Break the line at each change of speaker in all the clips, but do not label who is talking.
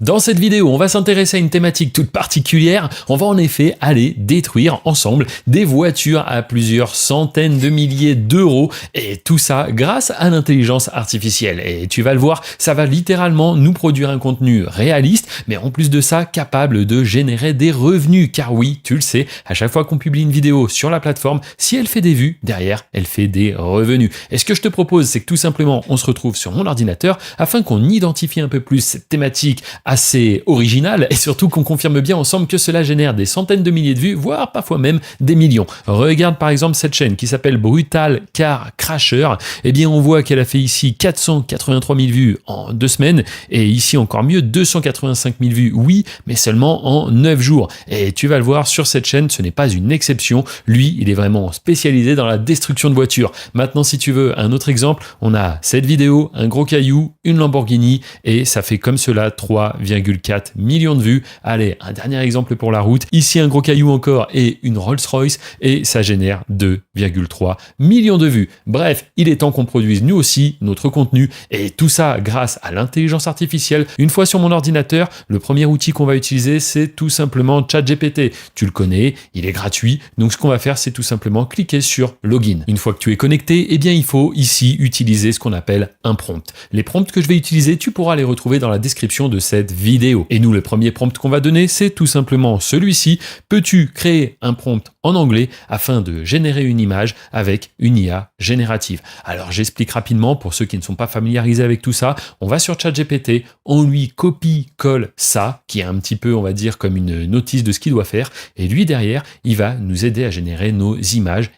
Dans cette vidéo, on va s'intéresser à une thématique toute particulière. On va en effet aller détruire ensemble des voitures à plusieurs centaines de milliers d'euros et tout ça grâce à l'intelligence artificielle. Et tu vas le voir, ça va littéralement nous produire un contenu réaliste, mais en plus de ça, capable de générer des revenus. Car oui, tu le sais, à chaque fois qu'on publie une vidéo sur la plateforme, si elle fait des vues, derrière, elle fait des revenus. Et ce que je te propose, c'est que tout simplement, on se retrouve sur mon ordinateur afin qu'on identifie un peu plus cette thématique assez originale et surtout qu'on confirme bien ensemble que cela génère des centaines de milliers de vues, voire parfois même des millions. Regarde par exemple cette chaîne qui s'appelle Brutal Car Crasher. Eh bien, on voit qu'elle a fait ici 483 000 vues en 2 semaines et ici encore mieux 285 000 vues, oui, mais seulement en 9 jours. Et tu vas le voir sur cette chaîne, ce n'est pas une exception. Lui, il est vraiment spécialisé dans la destruction de voitures. Maintenant, si tu veux un autre exemple, on a cette vidéo, un gros caillou, une Lamborghini et ça fait comme cela 3,4 millions de vues. Allez, un dernier exemple pour la route. Ici, un gros caillou encore et une Rolls-Royce et ça génère 2,3 millions de vues. Bref, il est temps qu'on produise nous aussi notre contenu et tout ça grâce à l'intelligence artificielle. Une fois sur mon ordinateur, le premier outil qu'on va utiliser, c'est tout simplement ChatGPT. Tu le connais, il est gratuit. Donc, ce qu'on va faire, c'est tout simplement cliquer sur Login. Une fois que tu es connecté, eh bien, il faut ici utiliser ce qu'on appelle un prompt. Les prompts que je vais utiliser, tu pourras les retrouver dans la description de cette vidéo. Et nous, le premier prompt qu'on va donner, c'est tout simplement celui-ci. Peux-tu créer un prompt en anglais afin de générer une image avec une IA générative? Alors, j'explique rapidement pour ceux qui ne sont pas familiarisés avec tout ça. On va sur ChatGPT, on lui copie-colle ça, qui est un petit peu, on va dire, comme une notice de ce qu'il doit faire. Et lui, derrière, il va nous aider à générer nos images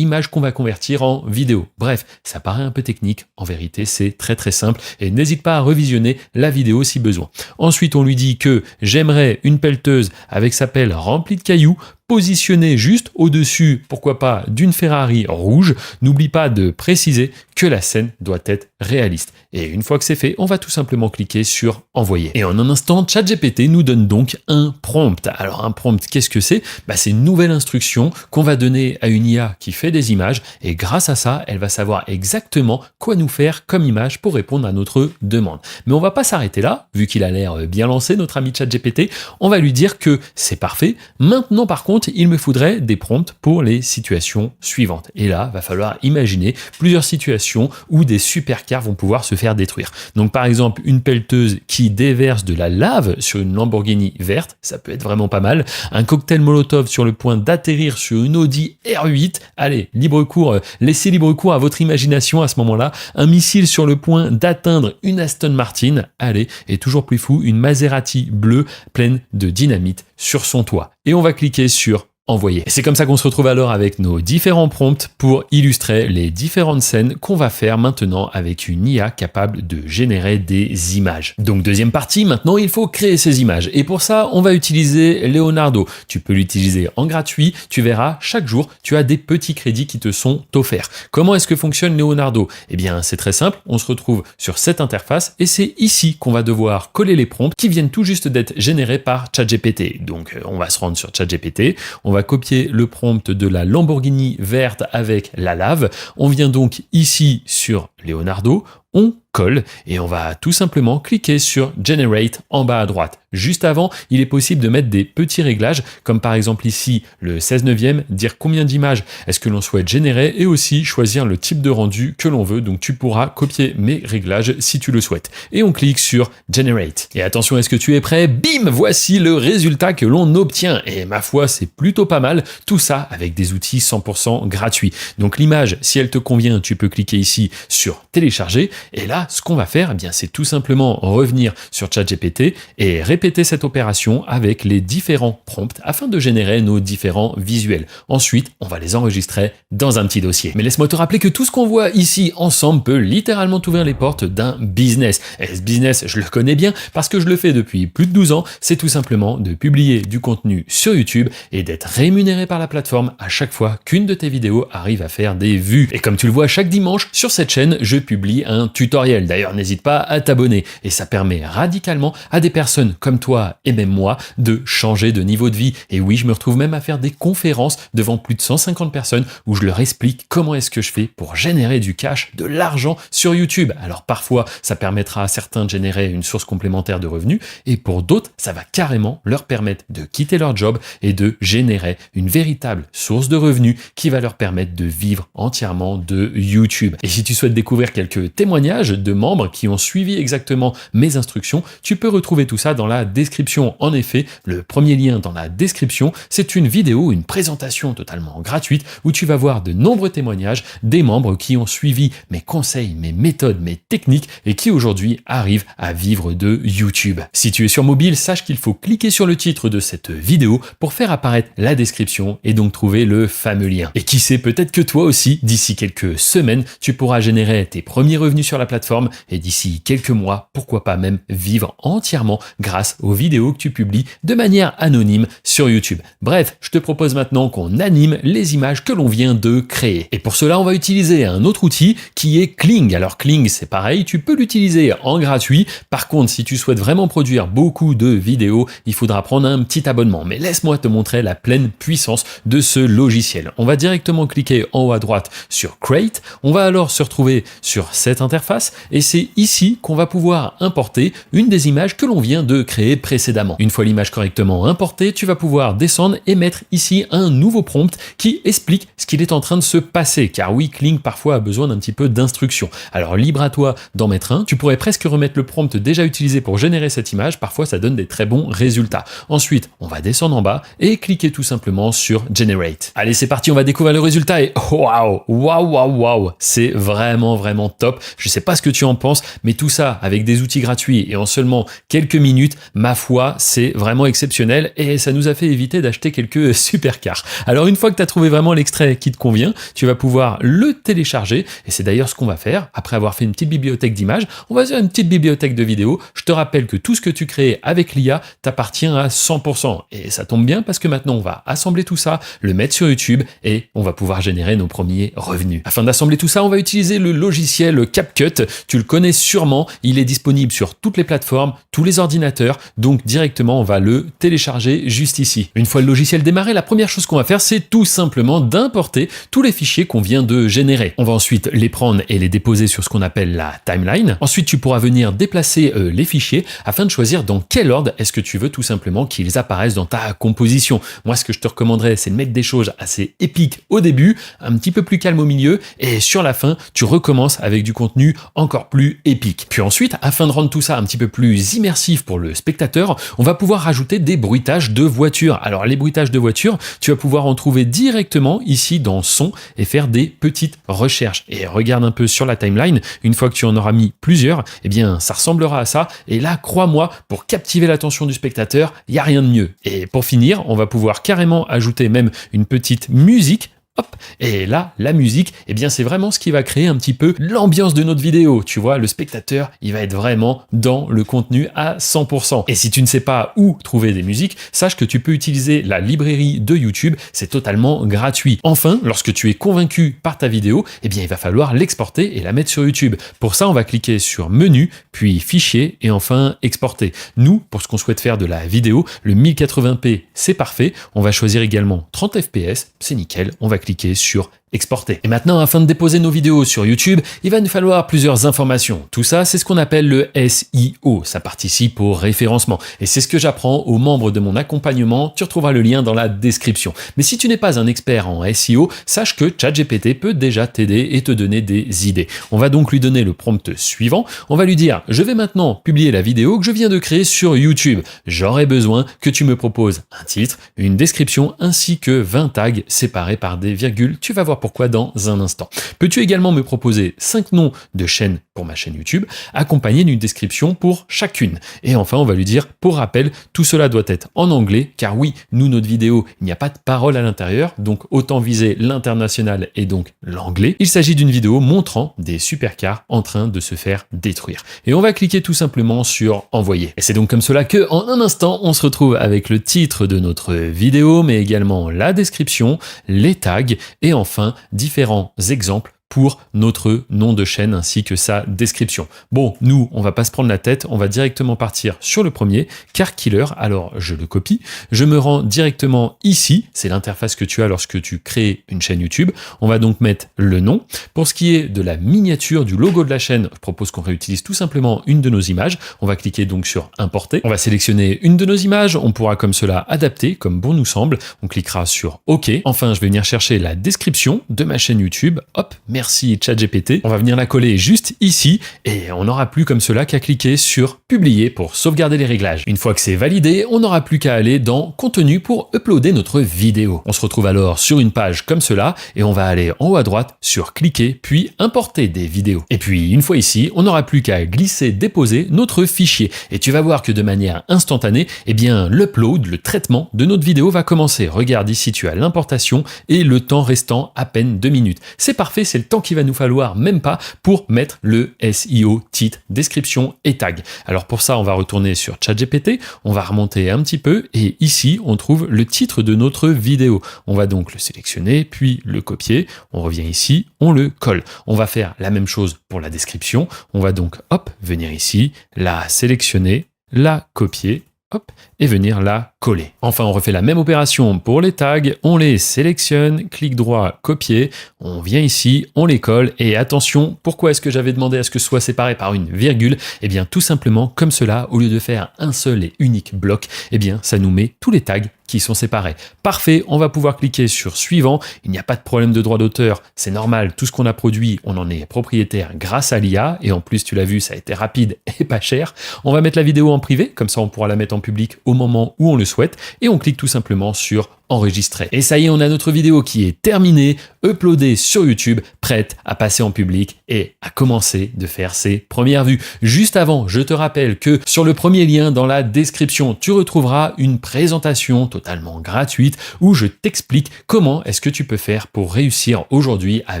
qu'on va convertir en vidéo. Bref, ça paraît un peu technique. En vérité, c'est très très simple. Et n'hésite pas à revisionner la vidéo si besoin. Ensuite, on lui dit que j'aimerais une pelleteuse avec sa pelle remplie de cailloux, positionnée juste au-dessus, pourquoi pas, d'une Ferrari rouge. N'oublie pas de préciser que la scène doit être réaliste. Et une fois que c'est fait, on va tout simplement cliquer sur Envoyer. Et en un instant, ChatGPT nous donne donc un prompt. Alors un prompt, qu'est-ce que c'est? C'est une nouvelle instruction qu'on va donner à une IA qui fait des images et grâce à ça, elle va savoir exactement quoi nous faire comme image pour répondre à notre demande. Mais on va pas s'arrêter là, vu qu'il a l'air bien lancé, notre ami ChatGPT, on va lui dire que c'est parfait. Maintenant, par contre, il me faudrait des prompts pour les situations suivantes. Et là, va falloir imaginer plusieurs situations où des supercars vont pouvoir se faire détruire. Donc par exemple, une pelleteuse qui déverse de la lave sur une Lamborghini verte, ça peut être vraiment pas mal. Un cocktail Molotov sur le point d'atterrir sur une Audi R8. Allez, libre cours, laissez libre cours à votre imagination à ce moment-là. Un missile sur le point d'atteindre une Aston Martin. Allez, et toujours plus fou, une Maserati bleue pleine de dynamite sur son toit. Et on va cliquer sur Envoyer. Et c'est comme ça qu'on se retrouve alors avec nos différents prompts pour illustrer les différentes scènes qu'on va faire maintenant avec une IA capable de générer des images. Donc deuxième partie, maintenant il faut créer ces images. Et pour ça, on va utiliser Leonardo. Tu peux l'utiliser en gratuit. Tu verras, chaque jour, tu as des petits crédits qui te sont offerts. Comment est-ce que fonctionne Leonardo? Eh bien, c'est très simple. On se retrouve sur cette interface et c'est ici qu'on va devoir coller les prompts qui viennent tout juste d'être générés par ChatGPT. Donc, on va se rendre sur ChatGPT. On va copier le prompt de la Lamborghini verte avec la lave. On vient donc ici sur Leonardo, on colle et on va tout simplement cliquer sur Generate en bas à droite. Juste avant, il est possible de mettre des petits réglages, comme par exemple ici le 16/9, dire combien d'images est-ce que l'on souhaite générer et aussi choisir le type de rendu que l'on veut. Donc tu pourras copier mes réglages si tu le souhaites. Et on clique sur Generate. Et attention, est-ce que tu es prêt? Bim! Voici le résultat que l'on obtient. Et ma foi, c'est plutôt pas mal. Tout ça avec des outils 100% gratuits. Donc l'image, si elle te convient, tu peux cliquer ici sur Télécharger. Et là, ce qu'on va faire, eh bien, c'est tout simplement revenir sur ChatGPT et répéter cette opération avec les différents prompts afin de générer nos différents visuels. Ensuite, on va les enregistrer dans un petit dossier. Mais laisse-moi te rappeler que tout ce qu'on voit ici ensemble peut littéralement ouvrir les portes d'un business. Et ce business, je le connais bien parce que je le fais depuis plus de 12 ans. C'est tout simplement de publier du contenu sur YouTube et d'être rémunéré par la plateforme à chaque fois qu'une de tes vidéos arrive à faire des vues. Et comme tu le vois chaque dimanche sur cette chaîne, je publie un tutoriel tutoriels. D'ailleurs, n'hésite pas à t'abonner et ça permet radicalement à des personnes comme toi et même moi de changer de niveau de vie. Et oui, je me retrouve même à faire des conférences devant plus de 150 personnes où je leur explique comment est-ce que je fais pour générer du cash, de l'argent sur YouTube. Alors parfois, ça permettra à certains de générer une source complémentaire de revenus et pour d'autres, ça va carrément leur permettre de quitter leur job et de générer une véritable source de revenus qui va leur permettre de vivre entièrement de YouTube. Et si tu souhaites découvrir quelques témoignages de membres qui ont suivi exactement mes instructions, tu peux retrouver tout ça dans la description. En effet, le premier lien dans la description, c'est une vidéo, une présentation totalement gratuite où tu vas voir de nombreux témoignages des membres qui ont suivi mes conseils, mes méthodes, mes techniques et qui aujourd'hui arrivent à vivre de YouTube. Si tu es sur mobile, sache qu'il faut cliquer sur le titre de cette vidéo pour faire apparaître la description et donc trouver le fameux lien. Et qui sait, peut-être que toi aussi, d'ici quelques semaines, tu pourras générer tes premiers revenus sur la plateforme et d'ici quelques mois, pourquoi pas même vivre entièrement grâce aux vidéos que tu publies de manière anonyme sur YouTube. Bref, je te propose maintenant qu'on anime les images que l'on vient de créer. Et pour cela, on va utiliser un autre outil qui est Kling. Alors Kling, c'est pareil, tu peux l'utiliser en gratuit. Par contre, si tu souhaites vraiment produire beaucoup de vidéos, il faudra prendre un petit abonnement. Mais laisse-moi te montrer la pleine puissance de ce logiciel. On va directement cliquer en haut à droite sur Create. On va alors se retrouver sur cette interface et c'est ici qu'on va pouvoir importer une des images que l'on vient de créer précédemment. Une fois l'image correctement importée, tu vas pouvoir descendre et mettre ici un nouveau prompt qui explique ce qu'il est en train de se passer. Car oui, Kling parfois a besoin d'un petit peu d'instruction. Alors libre à toi d'en mettre un. Tu pourrais presque remettre le prompt déjà utilisé pour générer cette image. Parfois, ça donne des très bons résultats. Ensuite, on va descendre en bas et cliquer tout simplement sur Generate. Allez, c'est parti, on va découvrir le résultat et waouh, c'est vraiment top. Je sais pas ce que tu en penses, mais tout ça avec des outils gratuits et en seulement quelques minutes, ma foi, c'est vraiment exceptionnel et ça nous a fait éviter d'acheter quelques supercars. Alors une fois que tu as trouvé vraiment l'extrait qui te convient, tu vas pouvoir le télécharger et c'est d'ailleurs ce qu'on va faire. Après avoir fait une petite bibliothèque d'images, on va faire une petite bibliothèque de vidéos. Je te rappelle que tout ce que tu crées avec l'IA t'appartient à 100%. Et ça tombe bien parce que maintenant on va assembler tout ça, le mettre sur YouTube et on va pouvoir générer nos premiers revenus. Afin d'assembler tout ça, on va utiliser le logiciel CapCut. Tu le connais sûrement, il est disponible sur toutes les plateformes, tous les ordinateurs, donc directement on va le télécharger juste ici. Une fois le logiciel démarré, la première chose qu'on va faire, c'est tout simplement d'importer tous les fichiers qu'on vient de générer. On va ensuite les prendre et les déposer sur ce qu'on appelle la timeline. Ensuite, tu pourras venir déplacer les fichiers afin de choisir dans quel ordre est-ce que tu veux tout simplement qu'ils apparaissent dans ta composition. Moi, ce que je te recommanderais, c'est de mettre des choses assez épiques au début, un petit peu plus calme au milieu et sur la fin, tu recommences avec du contenu encore plus épique. Puis ensuite, afin de rendre tout ça un petit peu plus immersif pour le spectateur, on va pouvoir rajouter des bruitages de voitures. Alors, les bruitages de voitures, tu vas pouvoir en trouver directement ici dans Son et faire des petites recherches. Et regarde un peu sur la timeline, une fois que tu en auras mis plusieurs, eh bien, ça ressemblera à ça. Et là, crois-moi, pour captiver l'attention du spectateur, il n'y a rien de mieux. Et pour finir, on va pouvoir carrément ajouter même une petite musique. Hop, et là, la musique, eh bien, c'est vraiment ce qui va créer un petit peu l'ambiance de notre vidéo. Tu vois, le spectateur, il va être vraiment dans le contenu à 100%. Et si tu ne sais pas où trouver des musiques, sache que tu peux utiliser la librairie de YouTube. C'est totalement gratuit. Enfin, lorsque tu es convaincu par ta vidéo, eh bien, il va falloir l'exporter et la mettre sur YouTube. Pour ça, on va cliquer sur Menu, puis Fichier et enfin Exporter. Nous, pour ce qu'on souhaite faire de la vidéo, le 1080p, c'est parfait. On va choisir également 30 fps, c'est nickel. On va cliquer sur exporter. Et maintenant, afin de déposer nos vidéos sur YouTube, il va nous falloir plusieurs informations. Tout ça, c'est ce qu'on appelle le SEO. Ça participe au référencement. Et c'est ce que j'apprends aux membres de mon accompagnement. Tu retrouveras le lien dans la description. Mais si tu n'es pas un expert en SEO, sache que ChatGPT peut déjà t'aider et te donner des idées. On va donc lui donner le prompt suivant. On va lui dire, je vais maintenant publier la vidéo que je viens de créer sur YouTube. J'aurai besoin que tu me proposes un titre, une description ainsi que 20 tags séparés par des virgules. Tu vas voir pourquoi dans un instant. Peux-tu également me proposer 5 noms de chaînes pour ma chaîne YouTube, accompagnés d'une description pour chacune. Et enfin, on va lui dire, pour rappel, tout cela doit être en anglais, car oui, nous, notre vidéo, il n'y a pas de parole à l'intérieur, donc autant viser l'international et donc l'anglais. Il s'agit d'une vidéo montrant des supercars en train de se faire détruire. Et on va cliquer tout simplement sur envoyer. Et c'est donc comme cela que, en un instant, on se retrouve avec le titre de notre vidéo, mais également la description, les tags et enfin différents exemples pour notre nom de chaîne ainsi que sa description. Bon, nous, on va pas se prendre la tête, on va directement partir sur le premier, Car Killer. Alors, je le copie, je me rends directement ici, c'est l'interface que tu as lorsque tu crées une chaîne YouTube. On va donc mettre le nom. Pour ce qui est de la miniature du logo de la chaîne, je propose qu'on réutilise tout simplement une de nos images. On va cliquer donc sur Importer. On va sélectionner une de nos images, on pourra comme cela adapter comme bon nous semble. On cliquera sur OK. Enfin, je vais venir chercher la description de ma chaîne YouTube. Hop, merci ChatGPT. On va venir la coller juste ici et on n'aura plus comme cela qu'à cliquer sur Publier pour sauvegarder les réglages. Une fois que c'est validé, on n'aura plus qu'à aller dans Contenu pour uploader notre vidéo. On se retrouve alors sur une page comme cela et on va aller en haut à droite sur Cliquer puis Importer des vidéos. Et puis une fois ici, on n'aura plus qu'à glisser, déposer notre fichier. Et tu vas voir que de manière instantanée, eh bien l'upload, le traitement de notre vidéo va commencer. Regarde ici, tu as l'importation et le temps restant à peine 2 minutes. C'est parfait, c'est le temps qu'il va nous falloir, même pas, pour mettre le SEO, titre, description et tag. Alors pour ça, on va retourner sur ChatGPT, on va remonter un petit peu et ici, on trouve le titre de notre vidéo. On va donc le sélectionner, puis le copier. On revient ici, on le colle. On va faire la même chose pour la description. On va donc, hop, venir ici, la sélectionner, la copier, hop, et venir la coller. Enfin, on refait la même opération pour les tags, on les sélectionne, clic droit, copier, on vient ici, on les colle, et attention, pourquoi est-ce que j'avais demandé à ce que ce soit séparé par une virgule? Eh bien, tout simplement, comme cela, au lieu de faire un seul et unique bloc, eh bien, ça nous met tous les tags qui sont séparés. Parfait, on va pouvoir cliquer sur suivant, il n'y a pas de problème de droit d'auteur, c'est normal, tout ce qu'on a produit, on en est propriétaire grâce à l'IA, et en plus, tu l'as vu, ça a été rapide et pas cher. On va mettre la vidéo en privé, comme ça on pourra la mettre en public au moment où on le souhaite, et on clique tout simplement sur enregistrer. Et ça y est, on a notre vidéo qui est terminée, uploadée sur YouTube, prête à passer en public et à commencer de faire ses premières vues. Juste avant, je te rappelle que sur le premier lien dans la description, tu retrouveras une présentation totalement gratuite où je t'explique comment est-ce que tu peux faire pour réussir aujourd'hui à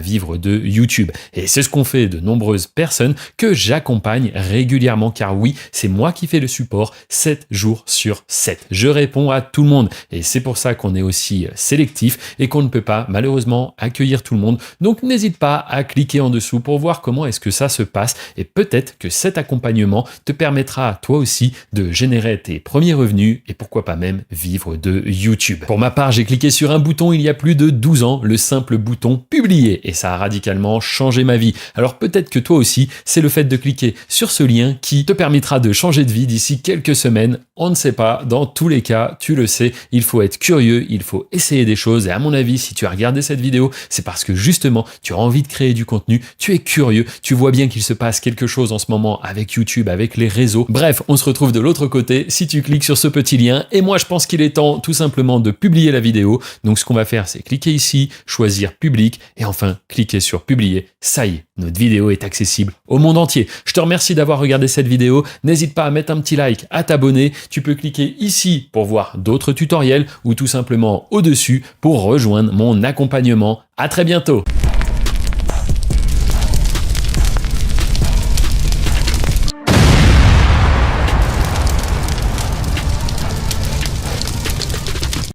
vivre de YouTube. Et c'est ce qu'ont fait de nombreuses personnes que j'accompagne régulièrement, car oui, c'est moi qui fais le support 7 jours sur 7. Je réponds à tout le monde et c'est pour ça qu'on est aussi sélectif et qu'on ne peut pas malheureusement accueillir tout le monde. Donc n'hésite pas à cliquer en dessous pour voir comment est-ce que ça se passe et peut-être que cet accompagnement te permettra toi aussi de générer tes premiers revenus et pourquoi pas même vivre de YouTube. Pour ma part, j'ai cliqué sur un bouton il y a plus de 12 ans, le simple bouton publier, et ça a radicalement changé ma vie. Alors peut-être que toi aussi, c'est le fait de cliquer sur ce lien qui te permettra de changer de vie d'ici quelques semaines. On ne sait pas, dans tous les cas, tu le sais, il faut être curieux, il faut essayer des choses et à mon avis, si tu as regardé cette vidéo, c'est parce que justement, tu as envie de créer du contenu, tu es curieux, tu vois bien qu'il se passe quelque chose en ce moment avec YouTube, avec les réseaux. Bref, on se retrouve de l'autre côté si tu cliques sur ce petit lien et moi je pense qu'il est temps tout simplement de publier la vidéo. Donc ce qu'on va faire, c'est cliquer ici, choisir public et enfin cliquer sur publier. Ça y est, notre vidéo est accessible au monde entier. Je te remercie d'avoir regardé cette vidéo. N'hésite pas à mettre un petit like, à t'abonner. Tu peux cliquer ici pour voir d'autres tutoriels ou tout simplement au-dessus pour rejoindre mon accompagnement. À très bientôt.